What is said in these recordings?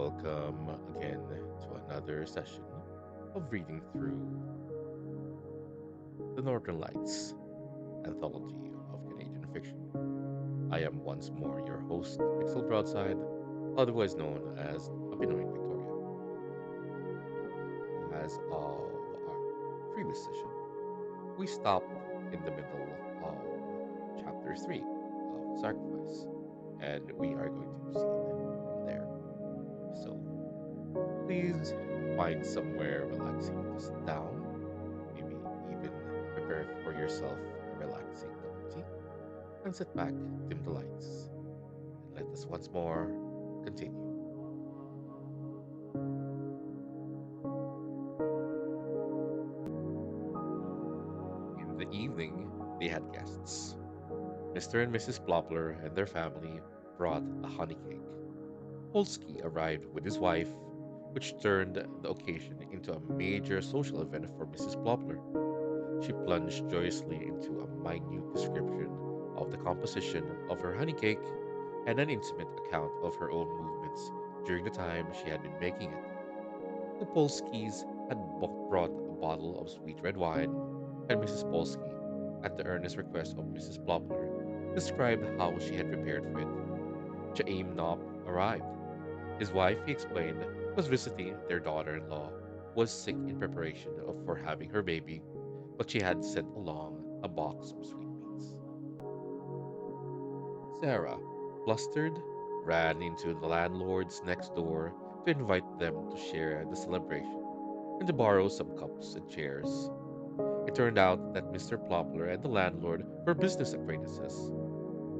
Welcome again to another session of reading through the Northern Lights anthology of Canadian fiction. I am once more your host, Pixel Broadside, otherwise known as a Pinoy in Victoria. As of our previous session, we stopped in the middle of chapter 3 of Sacrifice, and we are going to proceed from there. So please find somewhere relaxing to sit down, maybe even prepare for yourself a relaxing cup of tea, and sit back, dim the lights, and let us once more continue. In the evening, they had guests. Mr. and Mrs. Plopler and their family brought a honey cake. Polsky arrived with his wife, which turned the occasion into a major social event for Mrs. Plopler. She plunged joyously into a minute description of the composition of her honey cake and an intimate account of her own movements during the time she had been making it. The Polskis had brought a bottle of sweet red wine, and Mrs. Polsky, at the earnest request of Mrs. Plopler, described how she had prepared for it. Chaim arrived. His wife, he explained, was visiting their daughter-in-law, was sick in preparation for having her baby, but she had sent along a box of sweetmeats. Sarah, flustered, ran into the landlords next door to invite them to share the celebration and to borrow some cups and chairs. It turned out that Mr. Plopler and the landlord were business acquaintances.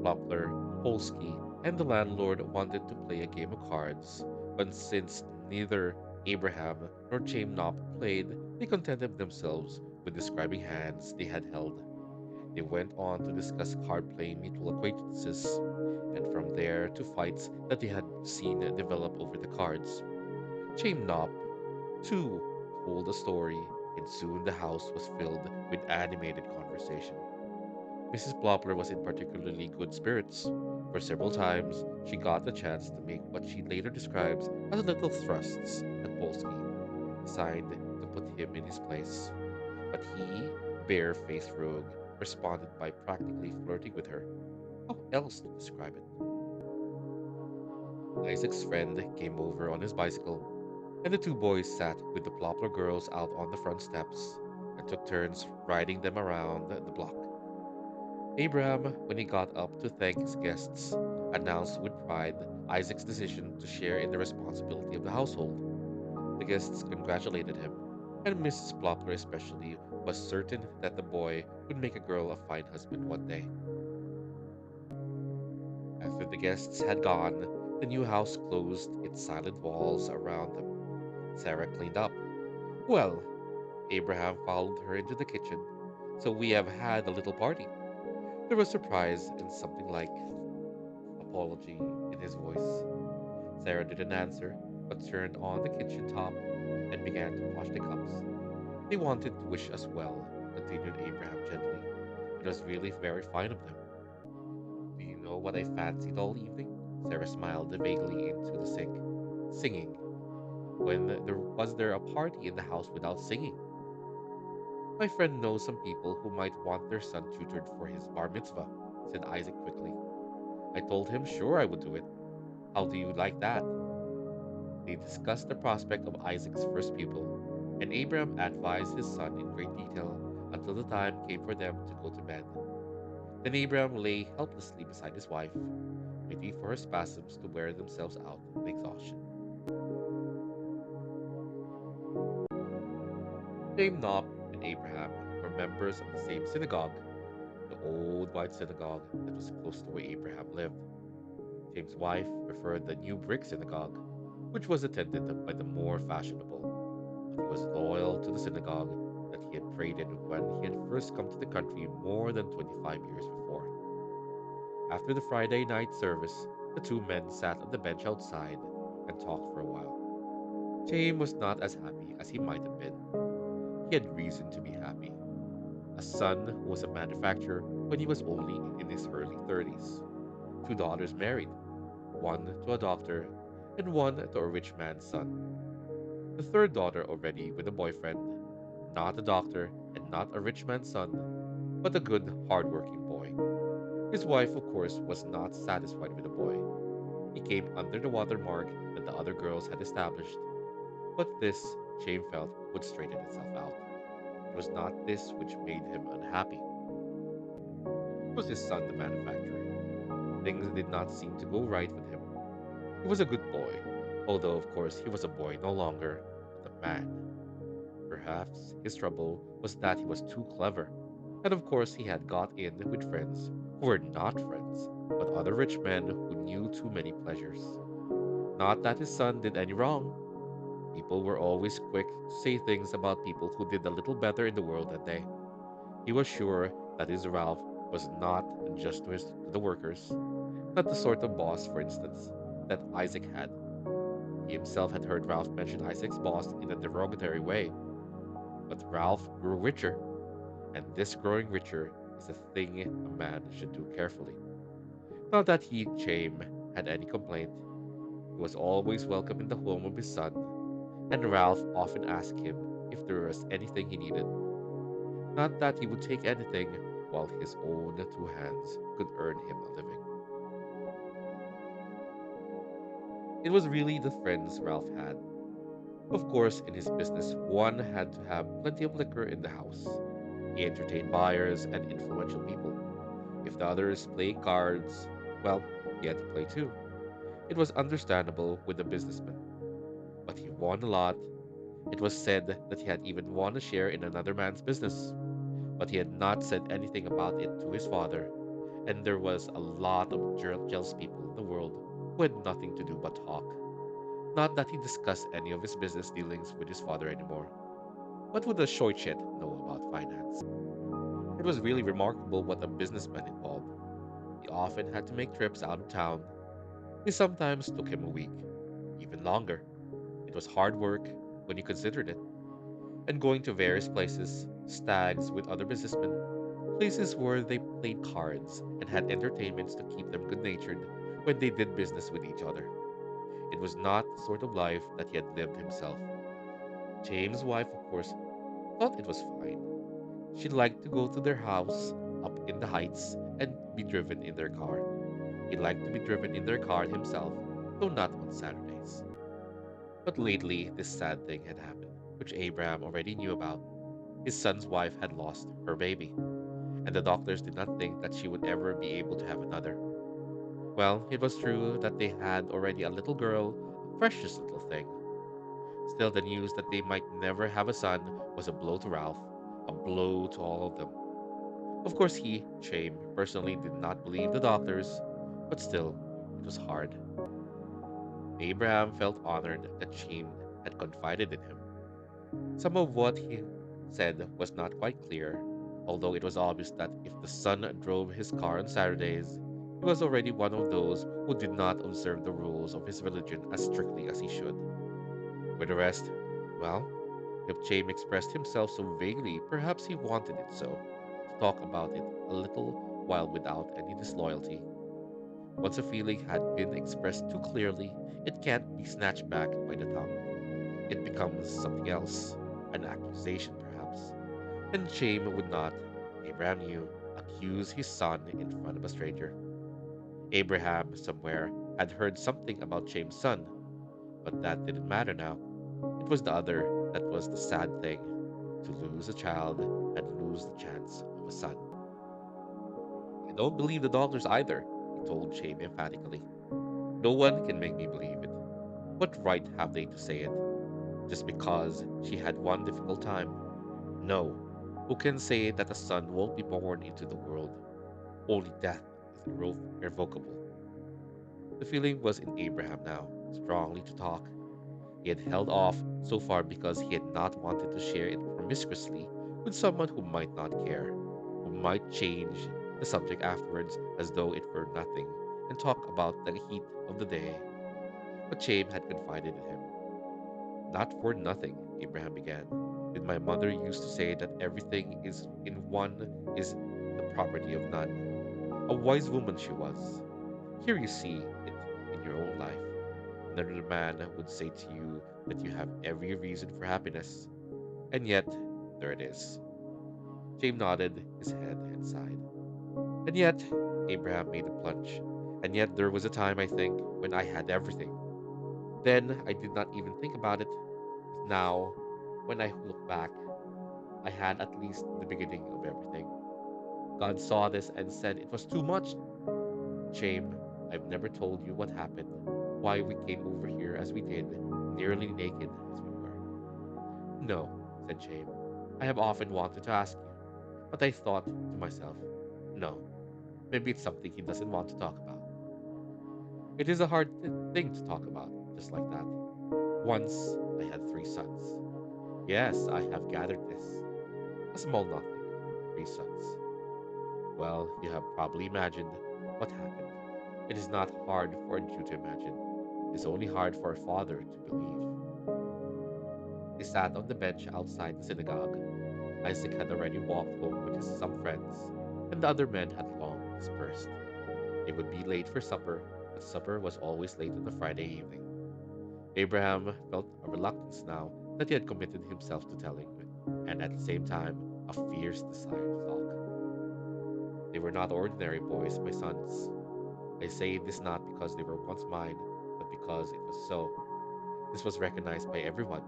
Plopler, Polsky, and the landlord wanted to play a game of cards, but since neither Abraham nor Chaim played, they contented themselves with describing hands they had held. They went on to discuss card playing mutual acquaintances, and from there to fights that they had seen develop over the cards. Chaim too, told a story, and soon the house was filled with animated conversation. Mrs. Plopler was in particularly good spirits. For several times, she got the chance to make what she later describes as little thrusts at Polsky, designed to put him in his place. But he, bare-faced rogue, responded by practically flirting with her. How else to describe it? Isaac's friend came over on his bicycle, and the two boys sat with the Plopler girls out on the front steps and took turns riding them around the block. Abraham, when he got up to thank his guests, announced with pride Isaac's decision to share in the responsibility of the household. The guests congratulated him, and Mrs. Plopler especially was certain that the boy would make a girl a fine husband one day. After the guests had gone, the new house closed its silent walls around them. Sarah cleaned up. Well, Abraham followed her into the kitchen. So we have had a little party. There was surprise and something like apology in his voice. Sarah didn't answer, but turned on the kitchen top and began to wash the cups. They wanted to wish us well, continued Abraham gently. It was really very fine of them. Do you know what I fancied all evening? Sarah smiled vaguely into the sink. Singing. When there was there a party in the house without singing? My friend knows some people who might want their son tutored for his bar mitzvah, said Isaac quickly. I told him sure I would do it. How do you like that? They discussed the prospect of Isaac's first pupil, and Abraham advised his son in great detail until the time came for them to go to bed. Then Abraham lay helplessly beside his wife, waiting for her spasms to wear themselves out in exhaustion. James Knopp and Abraham were members of the same synagogue, the old white synagogue that was close to where Abraham lived. James' wife preferred the new brick synagogue, which was attended by the more fashionable, but he was loyal to the synagogue that he had prayed in when he had first come to the country more than 25 years before. After the Friday night service, the two men sat on the bench outside and talked for a while. James was not as happy as he might have been. He had reason to be happy. A son who was a manufacturer when he was only in his early 30s. Two daughters married, one to a doctor and one to a rich man's son. The third daughter already with a boyfriend, not a doctor and not a rich man's son, but a good, hard-working boy. His wife, of course, was not satisfied with the boy. He came under the watermark that the other girls had established, but this, Chaim felt, would straighten itself out. It was not this which made him unhappy. It was his son, the manufacturer. Things did not seem to go right with him. He was a good boy, although, of course, he was a boy no longer, but a man. Perhaps his trouble was that he was too clever, and of course he had got in with friends who were not friends, but other rich men who knew too many pleasures. Not that his son did any wrong. People were always quick to say things about people who did a little better in the world than they. He was sure that his Ralph was not unjust to the workers, not the sort of boss, for instance, that Isaac had. He himself had heard Ralph mention Isaac's boss in a derogatory way, but Ralph grew richer, and this growing richer is a thing a man should do carefully. Not that he, Chaim, had any complaint. He was always welcome in the home of his son, and Ralph often asked him if there was anything he needed. Not that he would take anything, while his own two hands could earn him a living. It was really the friends Ralph had. Of course, in his business, one had to have plenty of liquor in the house. He entertained buyers and influential people. If the others played cards, well, he had to play too. It was understandable with a businessman. But he won a lot. It was said that he had even won a share in another man's business. But he had not said anything about it to his father, and there was a lot of jealous people in the world who had nothing to do but talk. Not that he discussed any of his business dealings with his father anymore. What would a shortchet know about finance? It was really remarkable what a businessman involved. He often had to make trips out of town. It sometimes took him a week, even longer. It was hard work when you considered it. And going to various places, stags with other businessmen, places where they played cards and had entertainments to keep them good natured when they did business with each other. It was not the sort of life that he had lived himself. James' wife, of course, thought it was fine. She liked to go to their house up in the heights and be driven in their car. He liked to be driven in their car himself, though not on Saturdays. But lately, this sad thing had happened, which Abraham already knew about. His son's wife had lost her baby, and the doctors did not think that she would ever be able to have another. Well, it was true that they had already a little girl, a precious little thing. Still, the news that they might never have a son was a blow to Ralph, a blow to all of them. Of course, he, Chaim, personally did not believe the doctors, but still, it was hard. Abraham felt honored that Chaim had confided in him. Some of what he said was not quite clear, although it was obvious that if the son drove his car on Saturdays, he was already one of those who did not observe the rules of his religion as strictly as he should. With the rest, well, if Chaim expressed himself so vaguely, perhaps he wanted it so, to talk about it a little while without any disloyalty. Once a feeling had been expressed too clearly, it can't be snatched back by the tongue. It becomes something else, an accusation perhaps. And Chaim would not, Abraham knew, accuse his son in front of a stranger. Abraham, somewhere, had heard something about Chaim's son, but that didn't matter now. It was the other that was the sad thing, to lose a child and lose the chance of a son. I don't believe the doctors either, he told Chaim emphatically. No one can make me believe it. What right have they to say it? Just because she had one difficult time? No. Who can say that a son won't be born into the world? Only death is irrevocable. The feeling was in Abraham now, strongly to talk. He had held off so far because he had not wanted to share it promiscuously with someone who might not care, who might change the subject afterwards as though it were nothing, and talk about the heat of the day. But Chaim had confided in him. Not for nothing, Abraham began. Did my mother used to say that everything is in one is the property of none. A wise woman she was. Here you see it in your own life. Another man would say to you that you have every reason for happiness, and yet there it is. James nodded his head and sighed. And yet, Abraham made a plunge. And yet there was a time, I think, when I had everything. Then I did not even think about it. But now, when I look back, I had at least the beginning of everything. God saw this and said it was too much. Shame, I've never told you what happened, why we came over here as we did, nearly naked as we were. No, said Shame. I have often wanted to ask you, but I thought to myself, no, maybe it's something he doesn't want to talk about. It is a hard thing to talk about, just like that. Once I had three sons. Yes, I have gathered this. A small nothing. Three sons. Well, you have probably imagined what happened. It is not hard for a Jew to imagine. It is only hard for a father to believe. They sat on the bench outside the synagogue. Isaac had already walked home with some friends, and the other men had long dispersed. They would be late for supper, but supper was always late on a Friday evening. Abraham felt a reluctance now that he had committed himself to telling, and at the same time, a fierce desire to talk. They were not ordinary boys, my sons. I say this not because they were once mine, but because it was so. This was recognized by everyone.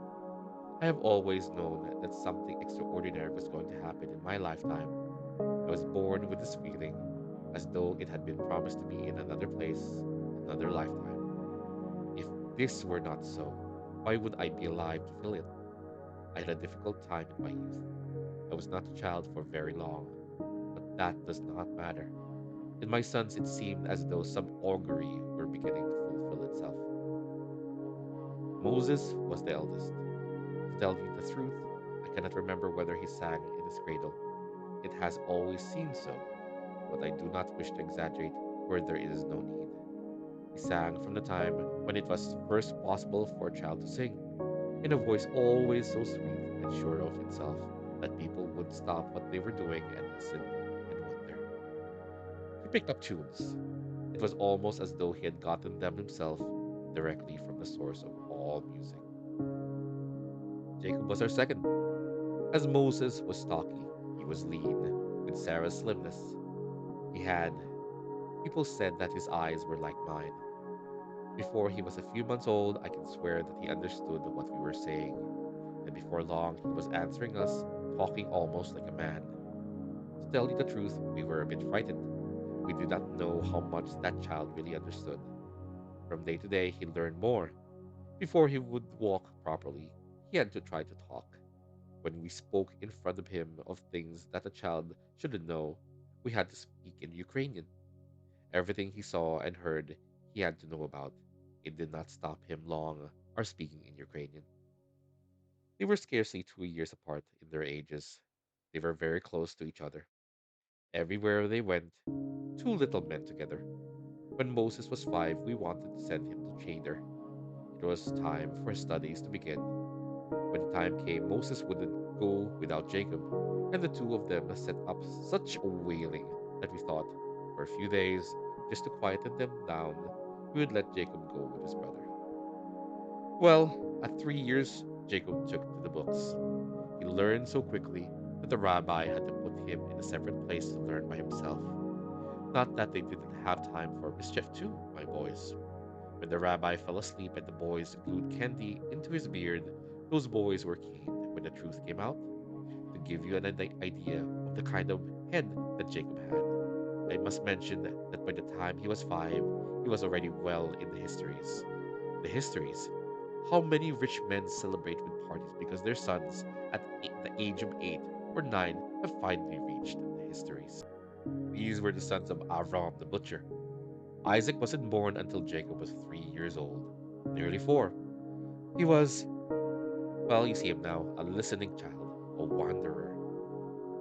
I have always known that something extraordinary was going to happen in my lifetime. I was born with this feeling, as though it had been promised to me in another place, another lifetime. If this were not so, why would I be alive to feel it? I had a difficult time in my youth. I was not a child for very long, but that does not matter. In my sons, it seemed as though some augury were beginning to fulfill itself. Moses was the eldest. To tell you the truth, I cannot remember whether he sang in his cradle. It has always seemed so, but I do not wish to exaggerate where there is no need. He sang from the time when it was first possible for a child to sing, in a voice always so sweet and sure of itself that people would stop what they were doing and listen and wonder. He picked up tunes. It was almost as though he had gotten them himself directly from the source of all music. Jacob was our second. As Moses was stocky, he was lean, with Sarah's slimness. He had, people said that his eyes were like mine. Before he was a few months old, I can swear that he understood what we were saying, and before long he was answering us, talking almost like a man. To tell you the truth, we were a bit frightened. We did not know how much that child really understood. From day to day, he learned more. Before he would walk properly, he had to try to talk. When we spoke in front of him of things that a child shouldn't know, we had to speak in Ukrainian. Everything he saw and heard, he had to know about. It did not stop him long our speaking in Ukrainian. They were scarcely 2 years apart in their ages. They were very close to each other. Everywhere they went, two little men together. When Moses was 5, we wanted to send him to Cheder. It was time for his studies to begin. When the time came, Moses wouldn't go without Jacob, and the two of them set up such a wailing that we thought, for a few days, just to quieten them down, we would let Jacob go with his brother. Well, at 3 years, Jacob took to the books. He learned so quickly that the rabbi had to put him in a separate place to learn by himself. Not that they didn't have time for mischief too, my boys. When the rabbi fell asleep and the boys glued candy into his beard, those boys were caned when the truth came out. To give you an idea of the kind of head that Jacob had, I must mention that by the time he was 5, he was already well in the histories. The histories? How many rich men celebrate with parties because their sons, at the age of 8 or 9, have finally reached the histories? These were the sons of Avram the butcher. Isaac wasn't born until Jacob was 3 years old, nearly 4. He was, well, you see him now, a listening child, a wanderer.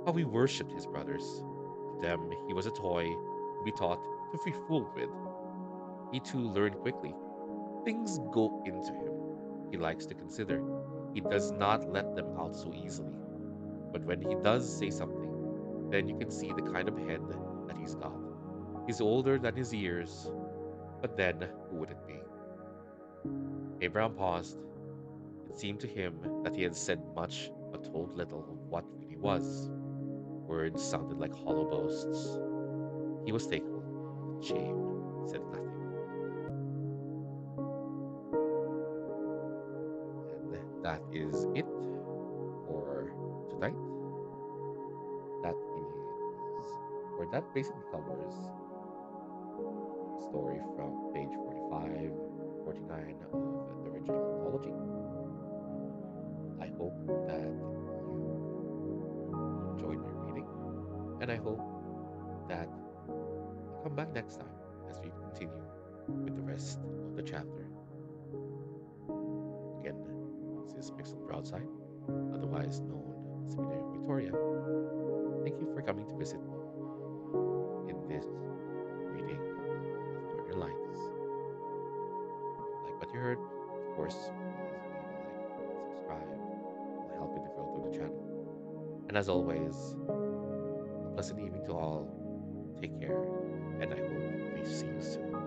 How he worshipped his brothers. To them, he was a toy to be taught to be fooled with. He too learned quickly. Things go into him. He likes to consider. He does not let them out so easily. But when he does say something, then you can see the kind of head that he's got. He's older than his years, but then who would it be? Abraham paused. It seemed to him that he had said much but told little of what really was. Words sounded like hollow boasts. He was thankful that Chaim said nothing. And that is it for tonight. That is, or that basically covers the story from page 45 to 49 of the original anthology. I hope that you enjoyed my reading, and I hope that you come back next time as we continue with the rest of the chapter. Again, this is Pixel Broadside, otherwise known as Victoria. Thank you for coming to visit me in this reading of Northern Lights. If you like what you heard, of course, please leave a like and subscribe. It will help in the growth of the channel. And as always, a pleasant evening to all. Take care, and I hope to see you soon.